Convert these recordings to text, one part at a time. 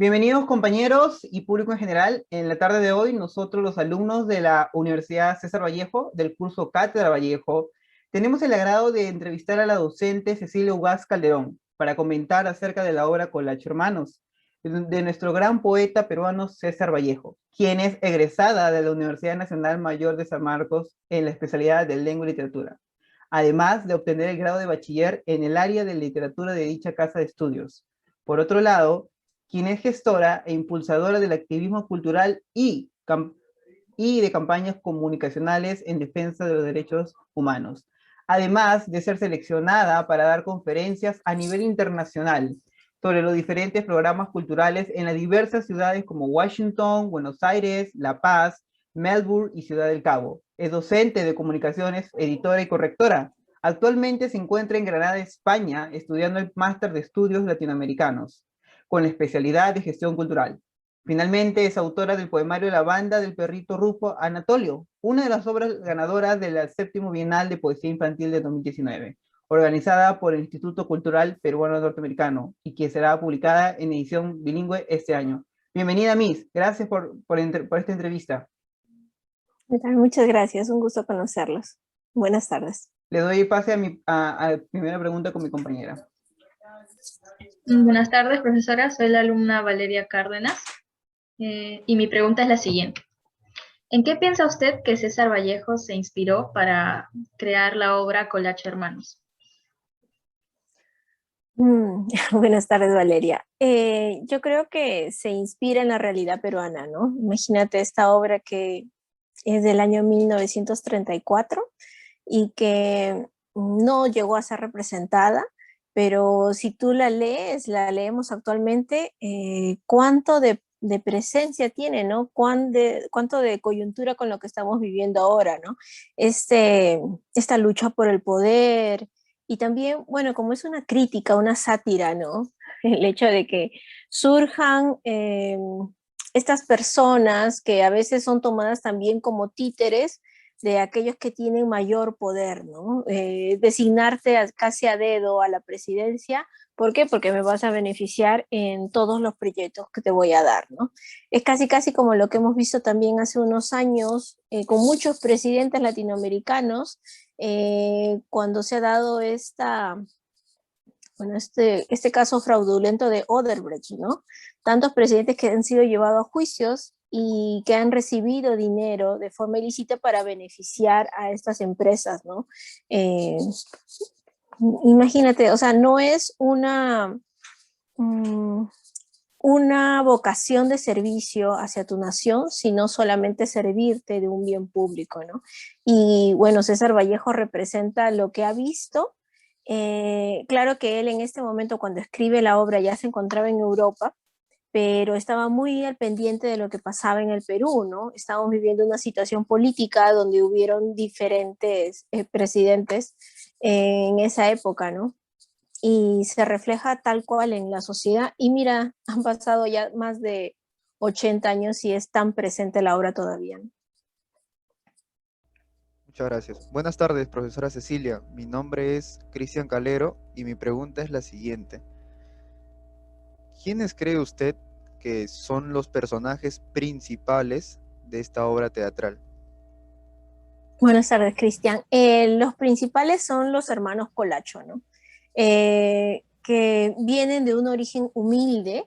Bienvenidos compañeros y público en general. En la tarde de hoy, nosotros los alumnos de la Universidad César Vallejo, del curso Cátedra Vallejo, tenemos el agrado de entrevistar a la docente Cecilia Ugaz Calderón para comentar acerca de la obra Colacho Hermanos, de nuestro gran poeta peruano César Vallejo, quien es egresada de la Universidad Nacional Mayor de San Marcos en la especialidad de Lengua y Literatura, además de obtener el grado de bachiller en el área de literatura de dicha casa de estudios. Por otro lado, quien es gestora e impulsadora del activismo cultural y de campañas comunicacionales en defensa de los derechos humanos, además de ser seleccionada para dar conferencias a nivel internacional sobre los diferentes programas culturales en las diversas ciudades como Washington, Buenos Aires, La Paz, Melbourne y Ciudad del Cabo. Es docente de comunicaciones, editora y correctora. Actualmente se encuentra en Granada, España, estudiando el máster de estudios latinoamericanos con la especialidad de gestión cultural. Finalmente, es autora del poemario La banda del perrito Rufo Anatolio, una de las obras ganadoras del séptimo Bienal de Poesía Infantil de 2019, organizada por el Instituto Cultural Peruano Norteamericano y que será publicada en edición bilingüe este año. Bienvenida, Miss. Gracias por esta entrevista. Muchas gracias, un gusto conocerlos. Buenas tardes. Le doy pase a la primera pregunta con mi compañera. Buenas tardes, profesora. Soy la alumna Valeria Cárdenas y mi pregunta es la siguiente. ¿En qué piensa usted que César Vallejo se inspiró para crear la obra Colacho Hermanos? Buenas tardes, Valeria. Yo creo que se inspira en la realidad peruana, ¿no? Imagínate esta obra que es del año 1934 y que no llegó a ser representada, pero si tú la lees, la leemos actualmente, cuánto de presencia tiene, ¿no? Cuánto de coyuntura con lo que estamos viviendo ahora, ¿no? Esta lucha por el poder y también, bueno, como es una crítica, una sátira, ¿no? El hecho de que surjan estas personas que a veces son tomadas también como títeres de aquellos que tienen mayor poder, ¿no? Designarte casi a dedo a la presidencia. ¿Por qué? Porque me vas a beneficiar en todos los proyectos que te voy a dar, ¿no? Es casi como lo que hemos visto también hace unos años con muchos presidentes latinoamericanos cuando se ha dado este caso fraudulento de Odebrecht, ¿no? Tantos presidentes que han sido llevados a juicios y que han recibido dinero de forma ilícita para beneficiar a estas empresas, ¿no? Imagínate, o sea, no es una vocación de servicio hacia tu nación, sino solamente servirte de un bien público, ¿no? Y bueno, César Vallejo representa lo que ha visto. Claro que él en este momento, cuando escribe la obra, ya se encontraba en Europa, pero estaba muy al pendiente de lo que pasaba en el Perú, ¿no? Estábamos viviendo una situación política donde hubieron diferentes presidentes en esa época, ¿no? Y se refleja tal cual en la sociedad. Y mira, han pasado ya más de 80 años y es tan presente la obra todavía, ¿no? Muchas gracias. Buenas tardes, profesora Cecilia. Mi nombre es Cristian Calero y mi pregunta es la siguiente. ¿Quiénes cree usted que son los personajes principales de esta obra teatral? Buenas tardes, Cristian. Los principales son los hermanos Colacho, ¿no? Que vienen de un origen humilde,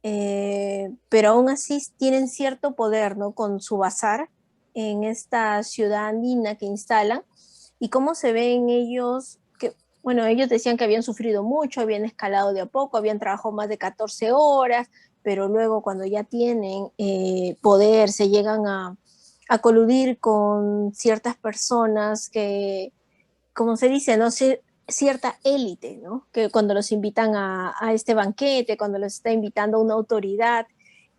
pero aún así tienen cierto poder, ¿no? Con su bazar en esta ciudad andina que instalan y cómo se ven ellos, que, bueno, ellos decían que habían sufrido mucho, habían escalado de a poco, habían trabajado más de 14 horas, pero luego cuando ya tienen poder, se llegan a coludir con ciertas personas que, como se dice, ¿no? Cierta élite, ¿no? Que cuando los invitan a este banquete, cuando los está invitando una autoridad,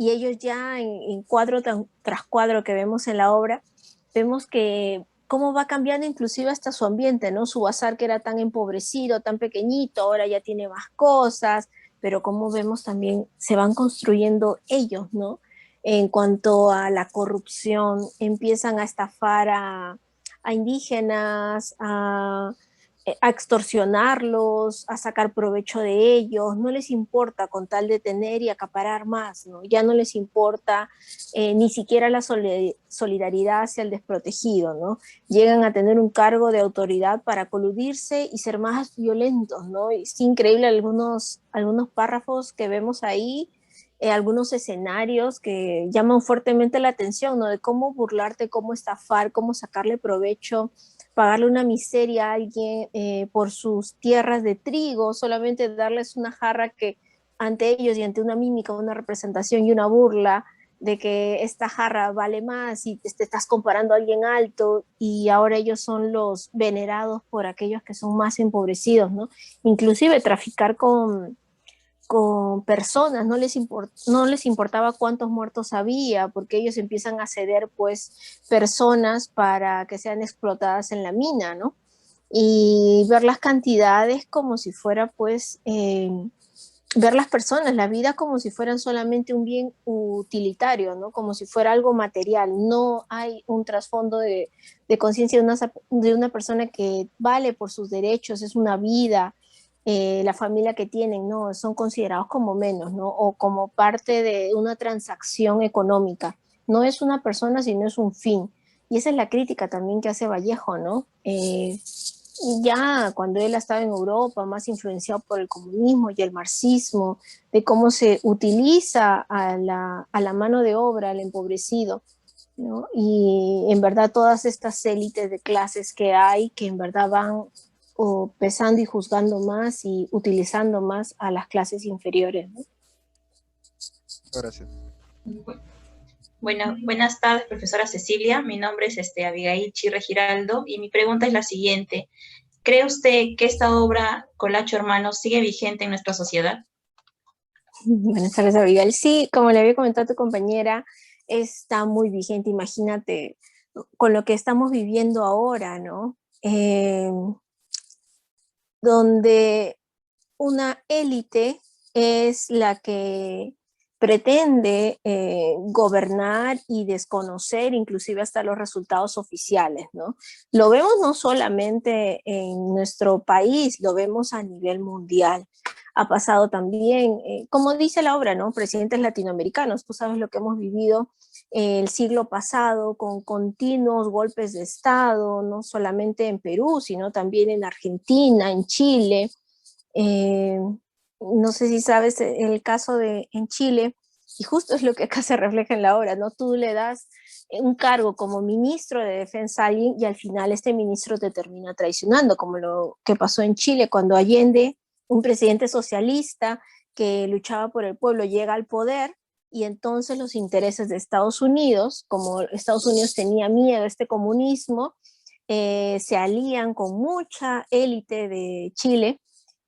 y ellos ya en cuadro tras cuadro que vemos en la obra, vemos que cómo va cambiando inclusive hasta su ambiente, ¿no? Su bazar que era tan empobrecido, tan pequeñito, ahora ya tiene más cosas, pero como vemos también se van construyendo ellos, ¿no? En cuanto a la corrupción, empiezan a estafar a indígenas, a extorsionarlos, a sacar provecho de ellos, no les importa con tal de tener y acaparar más, ¿no? Ya no les importa ni siquiera la solidaridad hacia el desprotegido, ¿no? Llegan a tener un cargo de autoridad para coludirse y ser más violentos, ¿no? Es increíble algunos párrafos que vemos ahí, algunos escenarios que llaman fuertemente la atención, ¿no? De cómo burlarte, cómo estafar, cómo sacarle provecho, pagarle una miseria a alguien por sus tierras de trigo, solamente darles una jarra que ante ellos y ante una mímica, una representación y una burla de que esta jarra vale más y te estás comparando a alguien alto y ahora ellos son los venerados por aquellos que son más empobrecidos, ¿no? Inclusive traficar con personas, no les importaba cuántos muertos había, porque ellos empiezan a ceder pues personas para que sean explotadas en la mina, ¿no? Y ver las cantidades como si fuera pues, ver las personas, la vida como si fueran solamente un bien utilitario, ¿no? Como si fuera algo material, no hay un trasfondo de conciencia de una persona que vale por sus derechos, es una vida, la familia que tienen, ¿no? Son considerados como menos, ¿no? O como parte de una transacción económica. No es una persona, sino es un fin. Y esa es la crítica también que hace Vallejo, ¿no? Y ya cuando él estaba en Europa, más influenciado por el comunismo y el marxismo, de cómo se utiliza a la mano de obra, al empobrecido, ¿no? Y en verdad todas estas élites de clases que hay, que en verdad van o pesando y juzgando más y utilizando más a las clases inferiores, ¿no? Gracias. Bueno, buenas tardes, profesora Cecilia. Mi nombre es Abigail Chirre Giraldo y mi pregunta es la siguiente. ¿Cree usted que esta obra, Colacho Hermanos, sigue vigente en nuestra sociedad? Buenas tardes, Abigail. Sí, como le había comentado a tu compañera, está muy vigente. Imagínate con lo que estamos viviendo ahora, ¿no? Donde una élite es la que pretende gobernar y desconocer inclusive hasta los resultados oficiales, ¿no? Lo vemos no solamente en nuestro país, lo vemos a nivel mundial. Ha pasado también, como dice la obra, ¿no? Presidentes latinoamericanos, tú sabes lo que hemos vivido el siglo pasado con continuos golpes de Estado, no solamente en Perú, sino también en Argentina, en Chile. Eh, no sé si sabes el caso de en Chile, y justo es lo que acá se refleja en la obra, ¿no? Tú le das un cargo como ministro de defensa a alguien y al final este ministro te termina traicionando, como lo que pasó en Chile cuando Allende, un presidente socialista que luchaba por el pueblo, llega al poder y entonces los intereses de Estados Unidos, como Estados Unidos tenía miedo a este comunismo, se alían con mucha élite de Chile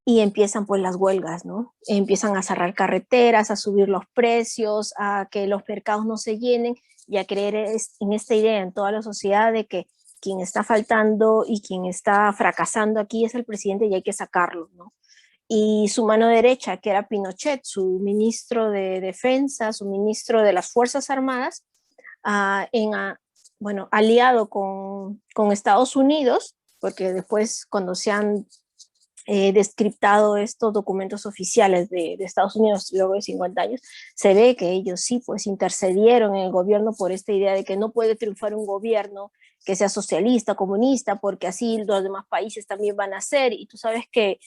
y empiezan pues las huelgas, ¿no? Empiezan a cerrar carreteras, a subir los precios, a que los mercados no se llenen y a creer en esta idea en toda la sociedad de que quien está faltando y quien está fracasando aquí es el presidente y hay que sacarlo, ¿no? Y su mano derecha, que era Pinochet, su ministro de defensa, su ministro de las Fuerzas Armadas, bueno, aliado con Estados Unidos, porque después cuando se han descriptado estos documentos oficiales de Estados Unidos luego de 50 años, se ve que ellos sí pues intercedieron en el gobierno por esta idea de que no puede triunfar un gobierno que sea socialista, comunista, porque así los demás países también van a ser, y tú sabes que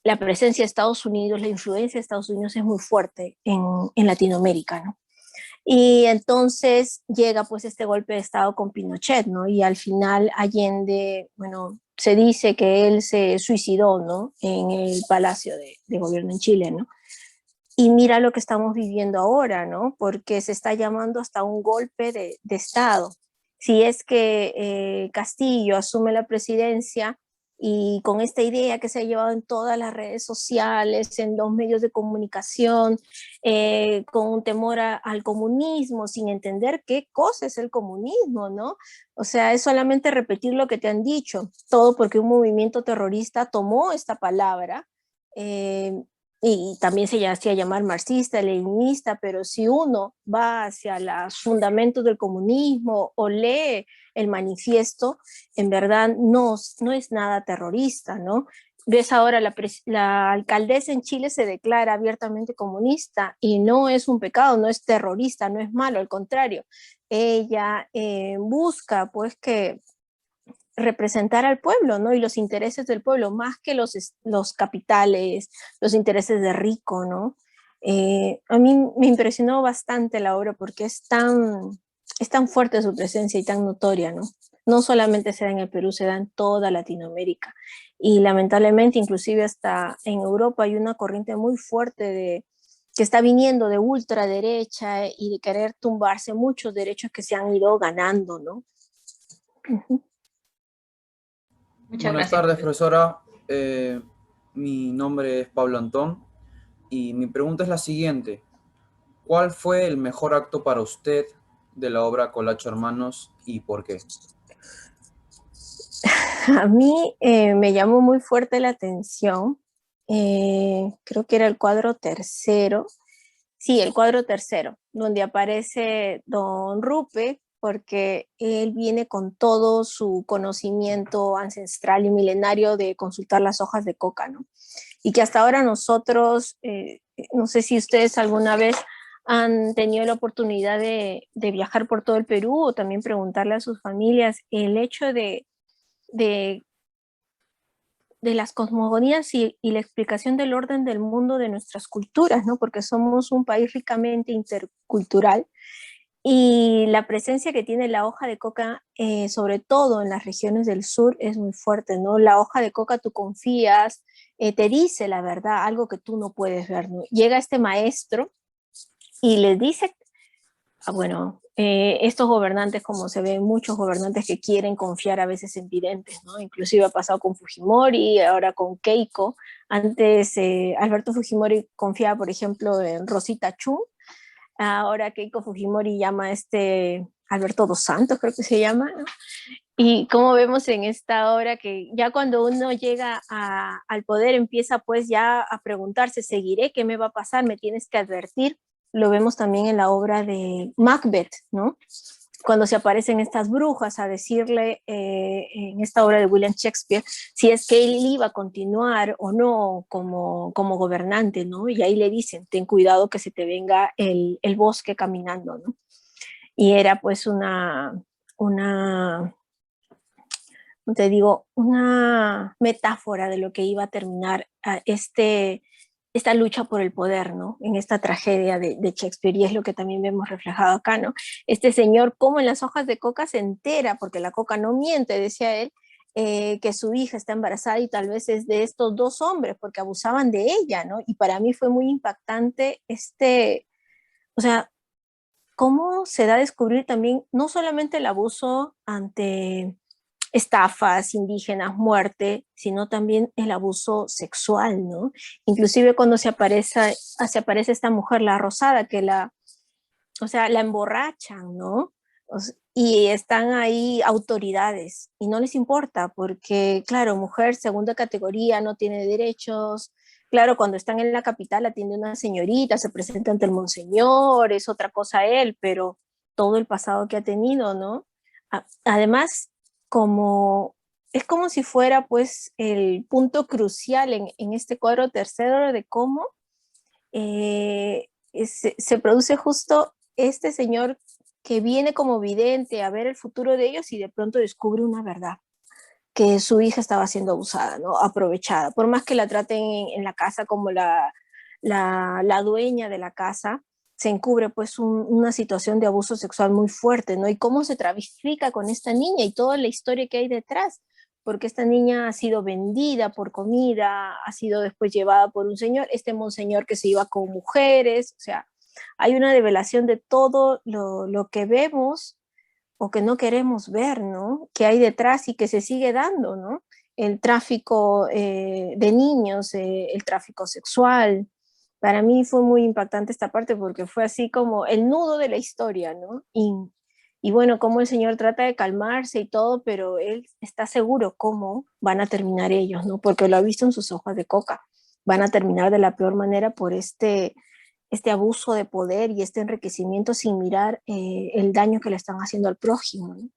la presencia de Estados Unidos, la influencia de Estados Unidos es muy fuerte en Latinoamérica, ¿no? Y entonces llega pues este golpe de Estado con Pinochet, ¿no? Y al final Allende, bueno, se dice que él se suicidó, ¿no? En el Palacio de Gobierno en Chile, ¿no? Y mira lo que estamos viviendo ahora, ¿no? Porque se está llamando hasta un golpe de Estado. Si es que Castillo asume la presidencia y con esta idea que se ha llevado en todas las redes sociales, en los medios de comunicación, con un temor al comunismo, sin entender qué cosa es el comunismo, ¿no? O sea, es solamente repetir lo que te han dicho, todo porque un movimiento terrorista tomó esta palabra, y también se hacía llamar marxista, leninista, pero si uno va hacia los fundamentos del comunismo o lee el manifiesto, en verdad no es nada terrorista, ¿no? Ves ahora la alcaldesa en Chile se declara abiertamente comunista y no es un pecado, no es terrorista, no es malo, al contrario, ella busca pues que representar al pueblo, ¿no? Y los intereses del pueblo, más que los capitales, los intereses de rico, ¿no? A mí me impresionó bastante la obra porque es tan fuerte su presencia y tan notoria, ¿no? No solamente se da en el Perú, se da en toda Latinoamérica. Y lamentablemente, inclusive hasta en Europa hay una corriente muy fuerte que está viniendo de ultraderecha y de querer tumbarse muchos derechos que se han ido ganando, ¿no? Uh-huh. Muchas Buenas gracias, tardes, profesor. profesora. Mi nombre es Pablo Antón y mi pregunta es la siguiente. ¿Cuál fue el mejor acto para usted de la obra Colacho Hermanos y por qué? A mí me llamó muy fuerte la atención, creo que era el cuadro tercero, sí, el cuadro tercero, donde aparece don Rupe, porque él viene con todo su conocimiento ancestral y milenario de consultar las hojas de coca, ¿no? Y que hasta ahora nosotros, no sé si ustedes alguna vez han tenido la oportunidad de viajar por todo el Perú o también preguntarle a sus familias el hecho de, de las cosmogonías y la explicación del orden del mundo de nuestras culturas, ¿no? Porque somos un país ricamente intercultural y la presencia que tiene la hoja de coca, sobre todo en las regiones del sur, es muy fuerte, ¿no? La hoja de coca tú confías, te dice la verdad, algo que tú no puedes ver, ¿no? Llega este maestro y les dice, bueno, estos gobernantes, como se ven, muchos gobernantes que quieren confiar a veces en videntes, ¿no? Inclusive ha pasado con Fujimori, ahora con Keiko. Antes Alberto Fujimori confiaba, por ejemplo, en Rosita Chun. Ahora Keiko Fujimori llama a este Alberto Dos Santos, creo que se llama, ¿no? Y como vemos en esta obra que ya cuando uno llega al poder empieza pues ya a preguntarse, ¿seguiré? ¿Qué me va a pasar? ¿Me tienes que advertir? Lo vemos también en la obra de Macbeth, ¿no? Cuando se aparecen estas brujas a decirle en esta obra de William Shakespeare si es que él iba a continuar o no como gobernante, ¿no? Y ahí le dicen, ten cuidado que se te venga el bosque caminando, ¿no? Y era pues una te digo, una metáfora de lo que iba a terminar esta lucha por el poder, ¿no? En esta tragedia de Shakespeare, y es lo que también vemos reflejado acá, ¿no? Este señor, como en las hojas de coca se entera, porque la coca no miente, decía él, que su hija está embarazada y tal vez es de estos dos hombres, porque abusaban de ella, ¿no? Y para mí fue muy impactante o sea, cómo se da a descubrir también no solamente el abuso ante estafas indígenas, muerte, sino también el abuso sexual, ¿no? Inclusive cuando se aparece esta mujer, la Rosada, o sea, la emborrachan, ¿no? Y están ahí autoridades y no les importa porque, claro, mujer segunda categoría, no tiene derechos. Claro, cuando están en la capital atiende una señorita, se presenta ante el monseñor, es otra cosa él, pero todo el pasado que ha tenido, ¿no? Además, como es como si fuera pues el punto crucial en este cuadro tercero de cómo se produce justo este señor que viene como vidente a ver el futuro de ellos y de pronto descubre una verdad, que su hija estaba siendo abusada, ¿no? Aprovechada. Por más que la traten en la casa como la dueña de la casa, se encubre pues una situación de abuso sexual muy fuerte, ¿no? Y cómo se trafica con esta niña y toda la historia que hay detrás, porque esta niña ha sido vendida por comida, ha sido después llevada por un señor, este monseñor que se iba con mujeres, o sea, hay una revelación de todo lo que vemos o que no queremos ver, ¿no? Que hay detrás y que se sigue dando, ¿no? El tráfico de niños, el tráfico sexual. Para mí fue muy impactante esta parte porque fue así como el nudo de la historia, ¿no? Y bueno, cómo el Señor trata de calmarse y todo, pero él está seguro cómo van a terminar ellos, ¿no? Porque lo ha visto en sus hojas de coca. van a terminar de la peor manera por este abuso de poder y este enriquecimiento sin mirar el daño que le están haciendo al prójimo, ¿no?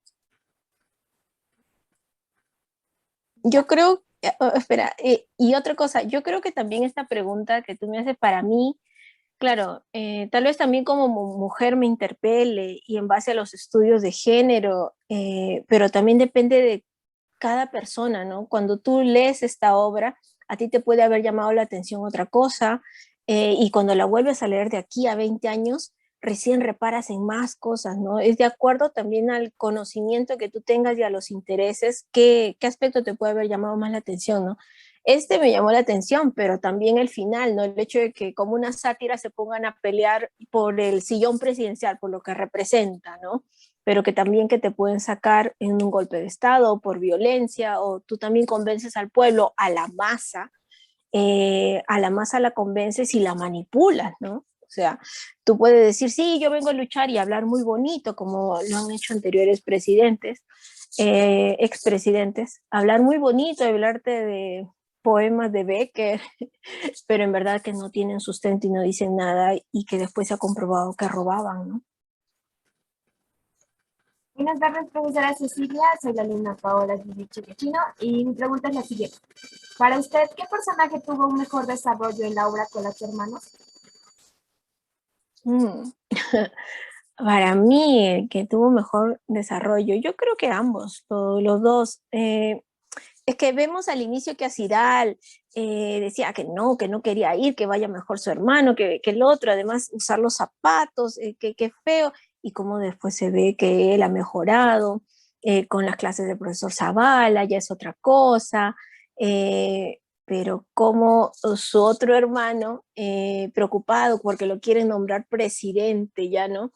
Yo creo, espera, y otra cosa, yo creo que también esta pregunta que tú me haces para mí, claro, tal vez también como mujer me interpele y en base a los estudios de género, pero también depende de cada persona, ¿no? Cuando tú lees esta obra, a ti te puede haber llamado la atención otra cosa, y cuando la vuelves a leer de aquí a 20 años, recién reparas en más cosas, ¿no? Es de acuerdo también al conocimiento que tú tengas y a los intereses, qué aspecto te puede haber llamado más la atención, ¿no? Este me llamó la atención, pero también el final, ¿no? El hecho de que como una sátira se pongan a pelear por el sillón presidencial, por lo que representa, ¿no? Pero que también que te pueden sacar en un golpe de Estado por violencia, o tú también convences al pueblo, a la masa la convences y la manipulas, ¿no? O sea, tú puedes decir, sí, yo vengo a luchar y hablar muy bonito, como lo han hecho anteriores presidentes, expresidentes, hablar muy bonito, hablarte de poemas de Becker, pero en verdad que no tienen sustento y no dicen nada y que después se ha comprobado que robaban, ¿no? Buenas tardes, profesora Cecilia. Soy la alumna Paola Chino y mi pregunta es la siguiente. Para usted, ¿qué personaje tuvo un mejor desarrollo en la obra Colache Hermanos? Para mí, el que tuvo mejor desarrollo, yo creo que ambos, los dos. Es que vemos al inicio que Aciral decía que no quería ir, que vaya mejor su hermano, que el otro, además usar los zapatos, que feo, y cómo después se ve que él ha mejorado, con las clases del profesor Zavala, ya es otra cosa, pero como su otro hermano, preocupado porque lo quieren nombrar presidente, ya no,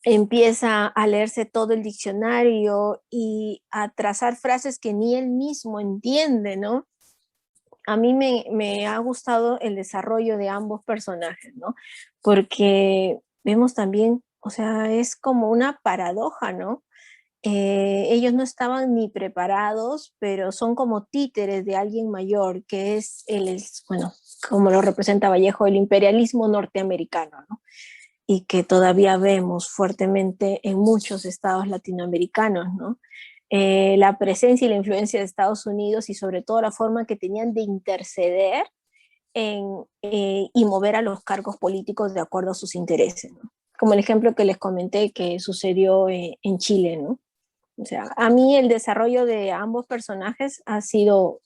empieza a leerse todo el diccionario y a trazar frases que ni él mismo entiende, ¿no? A mí me ha gustado el desarrollo de ambos personajes, ¿no? Porque vemos también, o sea, es como una paradoja, ¿no? Ellos no estaban ni preparados, pero son como títeres de alguien mayor, que es bueno, como lo representa Vallejo, el imperialismo norteamericano, ¿no? Y que todavía vemos fuertemente en muchos estados latinoamericanos, ¿no? La presencia y la influencia de Estados Unidos y sobre todo la forma que tenían de interceder y mover a los cargos políticos de acuerdo a sus intereses, ¿no? Como el ejemplo que les comenté que sucedió en Chile, ¿no? O sea, a mí el desarrollo de ambos personajes ha sido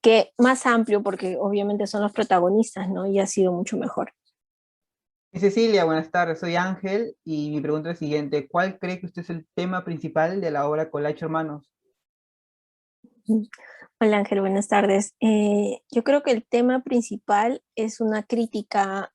que más amplio porque obviamente son los protagonistas, ¿no? Y ha sido mucho mejor. Cecilia, buenas tardes, soy Ángel y mi pregunta es la siguiente. ¿Cuál cree que usted es el tema principal de la obra Colache Hermanos? Hola Ángel, buenas tardes. Yo creo que el tema principal es una crítica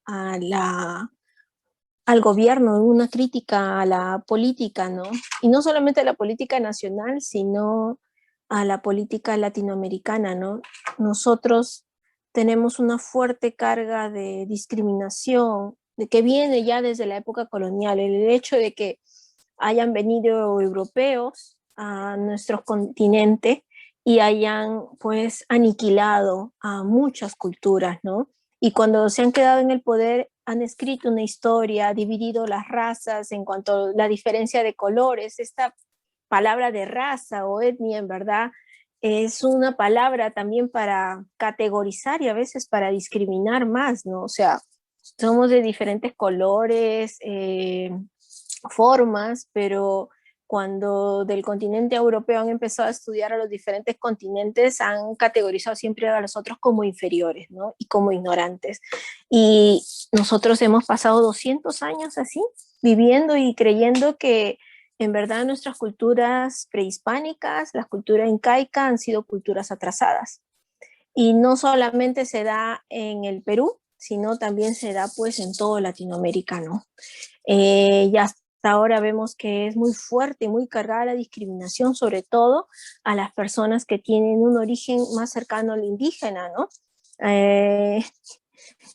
al gobierno, una crítica a la política, ¿no? Y no solamente a la política nacional, sino a la política latinoamericana, ¿no? Nosotros tenemos una fuerte carga de discriminación, de que viene ya desde la época colonial, el hecho de que hayan venido europeos a nuestro continente y hayan pues aniquilado a muchas culturas, ¿no? Y cuando se han quedado en el poder han escrito una historia, dividido las razas en cuanto a la diferencia de colores. Esta palabra de raza o etnia en verdad es una palabra también para categorizar y a veces para discriminar más, ¿no? O sea, somos de diferentes colores, formas, pero cuando del continente europeo han empezado a estudiar a los diferentes continentes, han categorizado siempre a los otros como inferiores, ¿no? Y como ignorantes. Y nosotros hemos pasado 200 años así, viviendo y creyendo que en verdad nuestras culturas prehispánicas, la cultura incaica, han sido culturas atrasadas. Y no solamente se da en el Perú, sino también se da pues en todo Latinoamérica, ¿no? Ya hasta ahora vemos que es muy fuerte y muy cargada la discriminación, sobre todo a las personas que tienen un origen más cercano al indígena, ¿no?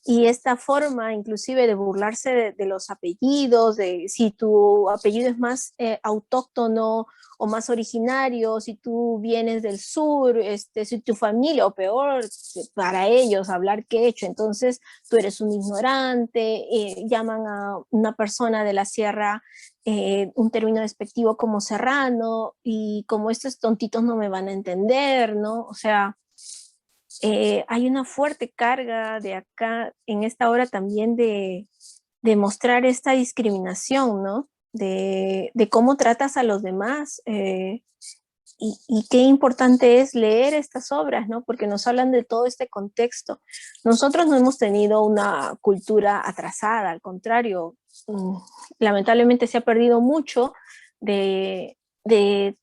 Y esta forma inclusive de burlarse de los apellidos, de si tu apellido es más autóctono o más originario, si tú vienes del sur, si tu familia, o peor, para ellos hablar quechua, entonces tú eres un ignorante, llaman a una persona de la sierra un término despectivo como serrano, y como estos tontitos no me van a entender, ¿no? O sea, hay una fuerte carga de acá en esta hora también de mostrar esta discriminación, ¿no? De cómo tratas a los demás, y qué importante es leer estas obras, ¿no? Porque nos hablan de todo este contexto. Nosotros no hemos tenido una cultura atrasada, al contrario, lamentablemente se ha perdido mucho de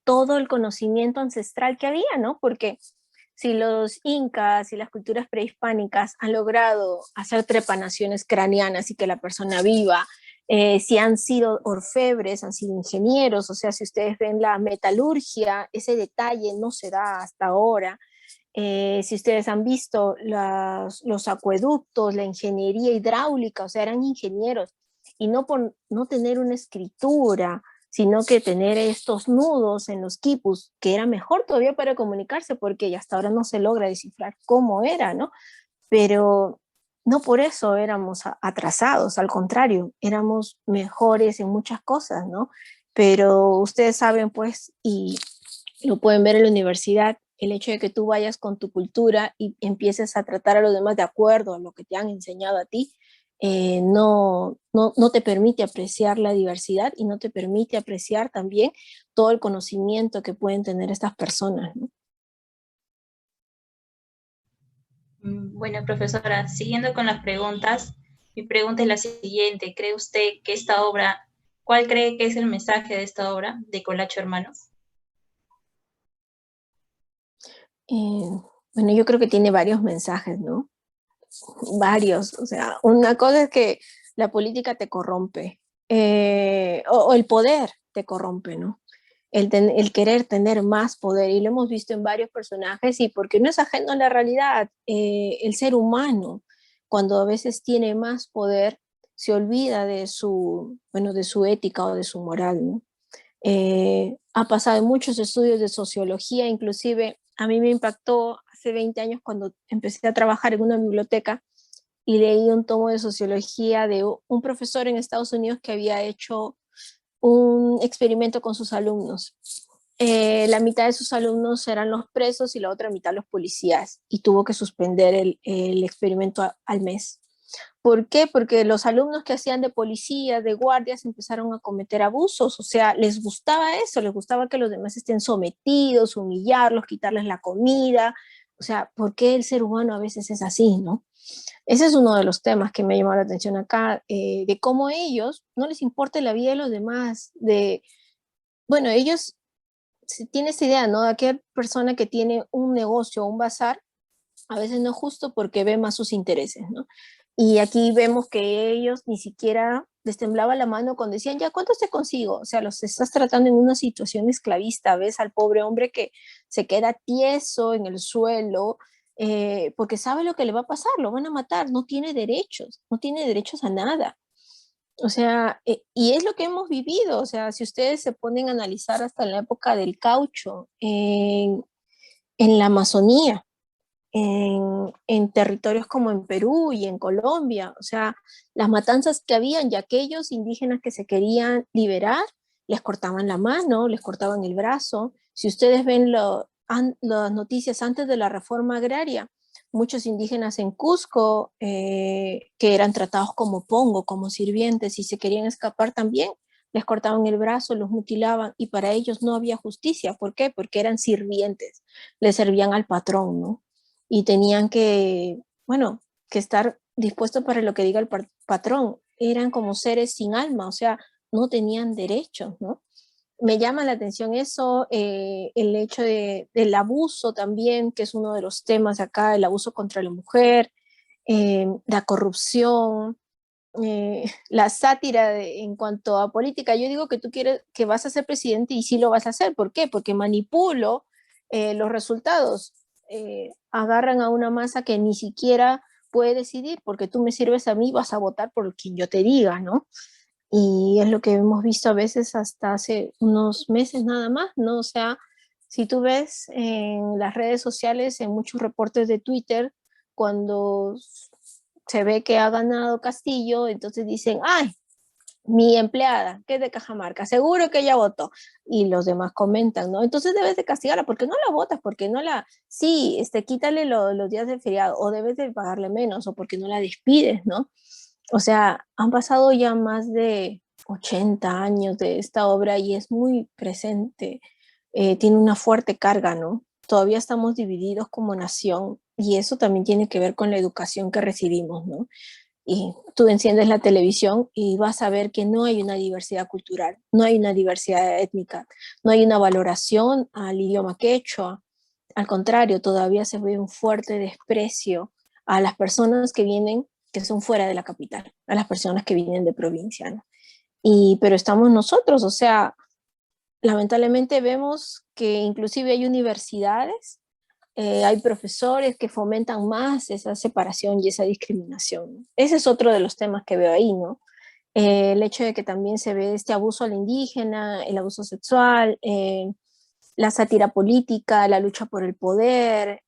todo el conocimiento ancestral que había, ¿no? Porque si los incas y las culturas prehispánicas han logrado hacer trepanaciones craneanas y que la persona viva, si han sido orfebres, han sido ingenieros, o sea, si ustedes ven la metalurgia, ese detalle no se da hasta ahora. Si ustedes han visto los acueductos, la ingeniería hidráulica, o sea, eran ingenieros, y no por no tener una escritura, sino que tener estos nudos en los quipus, que era mejor todavía para comunicarse, porque hasta ahora no se logra descifrar cómo era, ¿no? Pero no por eso éramos atrasados, al contrario, éramos mejores en muchas cosas, ¿no? Pero ustedes saben, pues, y lo pueden ver en la universidad, el hecho de que tú vayas con tu cultura y empieces a tratar a los demás de acuerdo a lo que te han enseñado a ti, no te permite apreciar la diversidad y no te permite apreciar también todo el conocimiento que pueden tener estas personas, ¿no? Bueno, profesora, siguiendo con las preguntas, mi pregunta es la siguiente. ¿Cree usted que esta obra, cuál cree que es el mensaje de esta obra de Colacho Hermanos? Bueno, yo creo que tiene varios mensajes, ¿no? Varios. O sea, una cosa es que la política te corrompe, o el poder te corrompe, ¿no? El querer tener más poder, y lo hemos visto en varios personajes, y porque no es ajeno a la realidad, el ser humano, cuando a veces tiene más poder, se olvida de bueno, de su ética o de su moral, ¿no? Ha pasado en muchos estudios de sociología, inclusive a mí me impactó hace 20 años cuando empecé a trabajar en una biblioteca y leí un tomo de sociología de un profesor en Estados Unidos que había hecho un experimento con sus alumnos. La mitad de sus alumnos eran los presos y la otra mitad los policías, y tuvo que suspender el experimento al mes. ¿Por qué? Porque los alumnos que hacían de policía, de guardias, empezaron a cometer abusos, o sea, les gustaba eso, les gustaba que los demás estén sometidos, humillarlos, quitarles la comida, o sea, ¿por qué el ser humano a veces es así, no? Ese es uno de los temas que me llamó la atención acá, de cómo ellos no les importa la vida de los demás, bueno, ellos tienen esta idea, ¿no? De aquella persona que tiene un negocio o un bazar, a veces no es justo porque ve más sus intereses, ¿no? Y aquí vemos que ellos ni siquiera les temblaba la mano cuando decían, ya, ¿cuántos te consigo? O sea, los estás tratando en una situación esclavista, ves al pobre hombre que se queda tieso en el suelo, porque sabe lo que le va a pasar, lo van a matar, no tiene derechos, no tiene derechos a nada. O sea, y es lo que hemos vivido, o sea, si ustedes se ponen a analizar hasta en la época del caucho, en la Amazonía, en territorios como en Perú y en Colombia, o sea, las matanzas que habían, y aquellos indígenas que se querían liberar, les cortaban la mano, les cortaban el brazo. Si ustedes ven las noticias antes de la reforma agraria, muchos indígenas en Cusco, que eran tratados como pongo, como sirvientes, y se querían escapar también, les cortaban el brazo, los mutilaban, y para ellos no había justicia. ¿Por qué? Porque eran sirvientes, le servían al patrón, ¿no? Y tenían que, bueno, que estar dispuestos para lo que diga el patrón. Eran como seres sin alma, o sea, no tenían derechos, ¿no? Me llama la atención eso, el hecho del abuso también, que es uno de los temas acá, el abuso contra la mujer, la corrupción, la sátira en cuanto a política. Yo digo que tú quieres, que vas a ser presidente, y sí lo vas a hacer. ¿Por qué? Porque manipulo los resultados. Agarran a una masa que ni siquiera puede decidir, porque tú me sirves a mí, vas a votar por quien yo te diga, ¿no? Y es lo que hemos visto a veces hasta hace unos meses nada más, ¿no? O sea, si tú ves en las redes sociales, en muchos reportes de Twitter, cuando se ve que ha ganado Castillo, entonces dicen, ay, mi empleada, que es de Cajamarca, seguro que ella votó. Y los demás comentan, ¿no? Entonces debes de castigarla, porque no la votas, porque no la, sí, quítale los días de feriado, o debes de pagarle menos, o porque no la despides, ¿no? O sea, han pasado ya más de 80 años de esta obra y es muy presente, tiene una fuerte carga, ¿no? Todavía estamos divididos como nación y eso también tiene que ver con la educación que recibimos, ¿no? Y tú enciendes la televisión y vas a ver que no hay una diversidad cultural, no hay una diversidad étnica, no hay una valoración al idioma quechua. Al contrario, todavía se ve un fuerte desprecio a las personas que vienen, que son fuera de la capital, a las personas que vienen de provincia, ¿no? Pero estamos nosotros, o sea, lamentablemente vemos que inclusive hay universidades, hay profesores que fomentan más esa separación y esa discriminación. Ese es otro de los temas que veo ahí, ¿no? El hecho de que también se ve este abuso al indígena, el abuso sexual, la sátira política, la lucha por el poder.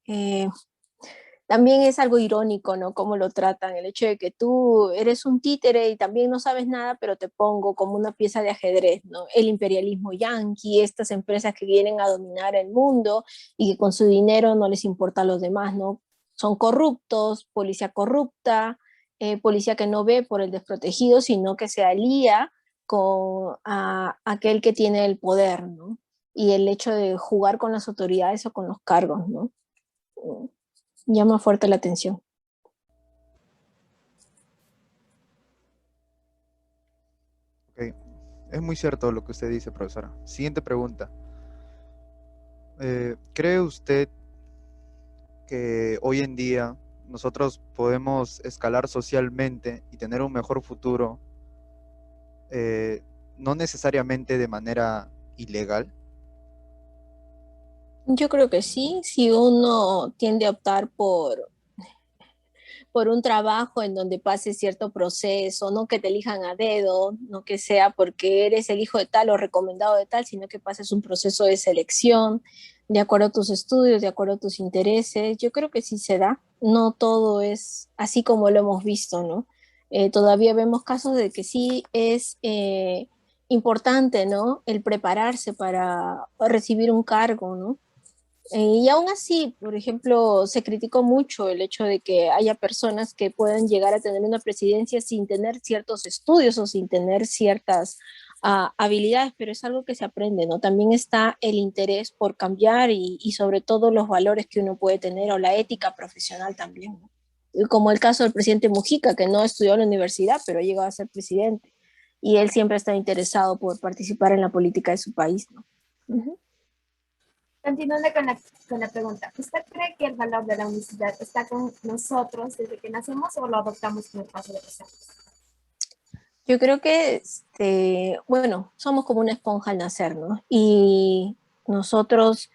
También es algo irónico, ¿no? Cómo lo tratan, el hecho de que tú eres un títere y también no sabes nada, pero te pongo como una pieza de ajedrez, ¿no? El imperialismo yanqui, estas empresas que vienen a dominar el mundo y que con su dinero no les importa a los demás, ¿no? Son corruptos, policía corrupta, policía que no ve por el desprotegido, sino que se alía con aquel que tiene el poder, ¿no? Y el hecho de jugar con las autoridades o con los cargos, ¿no? Llama fuerte la atención. Ok, es muy cierto lo que usted dice, profesora. Siguiente pregunta. ¿Cree usted que hoy en día nosotros podemos escalar socialmente y tener un mejor futuro, no necesariamente de manera ilegal? Yo creo que sí, si uno tiende a optar por un trabajo en donde pase cierto proceso, no que te elijan a dedo, no que sea porque eres el hijo de tal o recomendado de tal, sino que pases un proceso de selección de acuerdo a tus estudios, de acuerdo a tus intereses. Yo creo que sí se da. No todo es así como lo hemos visto, ¿no? Todavía vemos casos de que sí es importante, ¿no? El prepararse para recibir un cargo, ¿no? Y aún así, por ejemplo, se criticó mucho el hecho de que haya personas que puedan llegar a tener una presidencia sin tener ciertos estudios o sin tener ciertas habilidades, pero es algo que se aprende, ¿no? También está el interés por cambiar y sobre todo los valores que uno puede tener o la ética profesional también, ¿no? Y como el caso del presidente Mujica, que no estudió en la universidad, pero llegó a ser presidente. Y él siempre está interesado por participar en la política de su país, ¿no? Uh-huh. Continuando con la pregunta, ¿usted cree que el valor de la universidad está con nosotros desde que nacemos o lo adoptamos con el paso de los años? Yo creo que, bueno, somos como una esponja al nacer, ¿no? Y nosotros,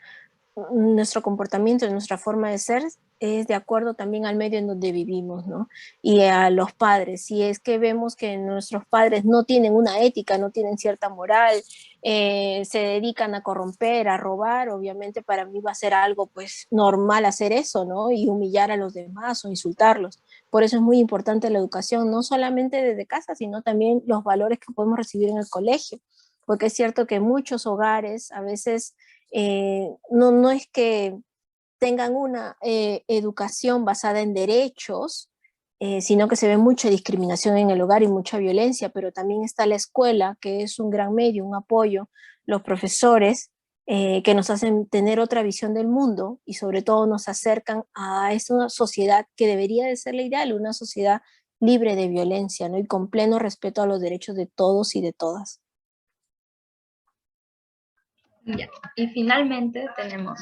nuestro comportamiento, nuestra forma de ser es de acuerdo también al medio en donde vivimos, ¿no? Y a los padres. Si es que vemos que nuestros padres no tienen una ética, no tienen cierta moral, se dedican a corromper, a robar, obviamente para mí va a ser algo pues normal hacer eso, ¿no? Y humillar a los demás o insultarlos. Por eso es muy importante la educación, no solamente desde casa, sino también los valores que podemos recibir en el colegio. Porque es cierto que muchos hogares a veces no es que tengan una educación basada en derechos, sino que se ve mucha discriminación en el hogar y mucha violencia, pero también está la escuela, que es un gran medio, un apoyo, los profesores, que nos hacen tener otra visión del mundo y sobre todo nos acercan a esa sociedad que debería de ser la ideal, una sociedad libre de violencia, ¿no? Y con pleno respeto a los derechos de todos y de todas. Ya. Y finalmente tenemos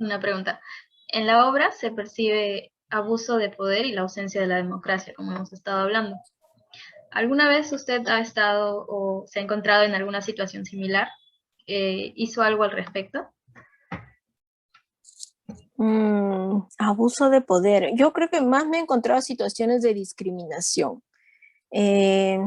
una pregunta. En la obra se percibe abuso de poder y la ausencia de la democracia, como hemos estado hablando. ¿Alguna vez usted ha estado o se ha encontrado en alguna situación similar? ¿Hizo algo al respecto? Abuso de poder. Yo creo que más me he encontrado situaciones de discriminación. Eh,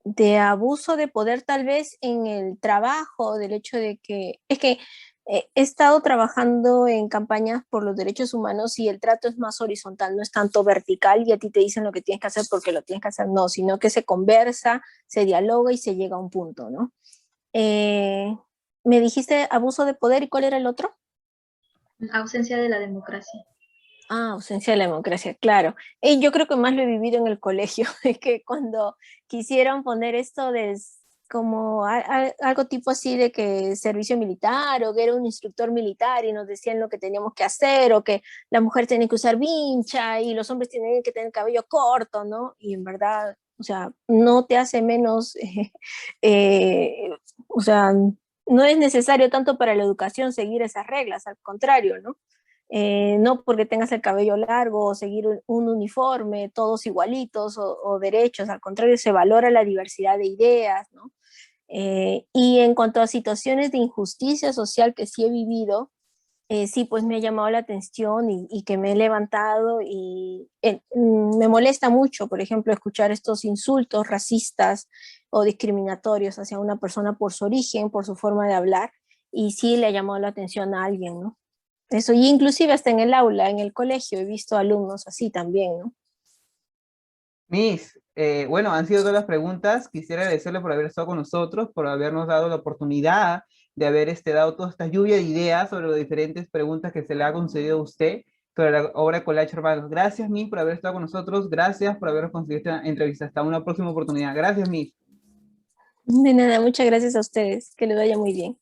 de abuso de poder tal vez en el trabajo, del hecho de que, es que he estado trabajando en campañas por los derechos humanos y el trato es más horizontal, no es tanto vertical y a ti te dicen lo que tienes que hacer porque lo tienes que hacer, no, sino que se conversa, se dialoga y se llega a un punto, ¿no? Me dijiste abuso de poder, ¿y cuál era el otro? Ausencia de la democracia. Ausencia de la democracia, claro. Y yo creo que más lo he vivido en el colegio, es que cuando quisieron poner esto de como algo tipo así de que servicio militar o que era un instructor militar y nos decían lo que teníamos que hacer o que la mujer tenía que usar vincha y los hombres tienen que tener cabello corto, ¿no? Y en verdad, o sea, no te hace menos, o sea, no es necesario tanto para la educación seguir esas reglas, al contrario, ¿no? No porque tengas el cabello largo o seguir un uniforme, todos igualitos o derechos, al contrario, se valora la diversidad de ideas, ¿no? Y en cuanto a situaciones de injusticia social que sí he vivido, sí, pues me ha llamado la atención y que me he levantado y me molesta mucho, por ejemplo, escuchar estos insultos racistas o discriminatorios hacia una persona por su origen, por su forma de hablar, y sí le ha llamado la atención a alguien, ¿no? Eso, y inclusive hasta en el aula, en el colegio, he visto alumnos así también, ¿no? Miss, bueno, han sido todas las preguntas. Quisiera agradecerle por haber estado con nosotros, por habernos dado la oportunidad de haber dado toda esta lluvia de ideas sobre las diferentes preguntas que se le ha concedido a usted sobre la obra Colacho Hermanos. Gracias, Miss, por haber estado con nosotros. Gracias por habernos concedido esta entrevista. Hasta una próxima oportunidad. Gracias, Miss. De nada, muchas gracias a ustedes. Que les vaya muy bien.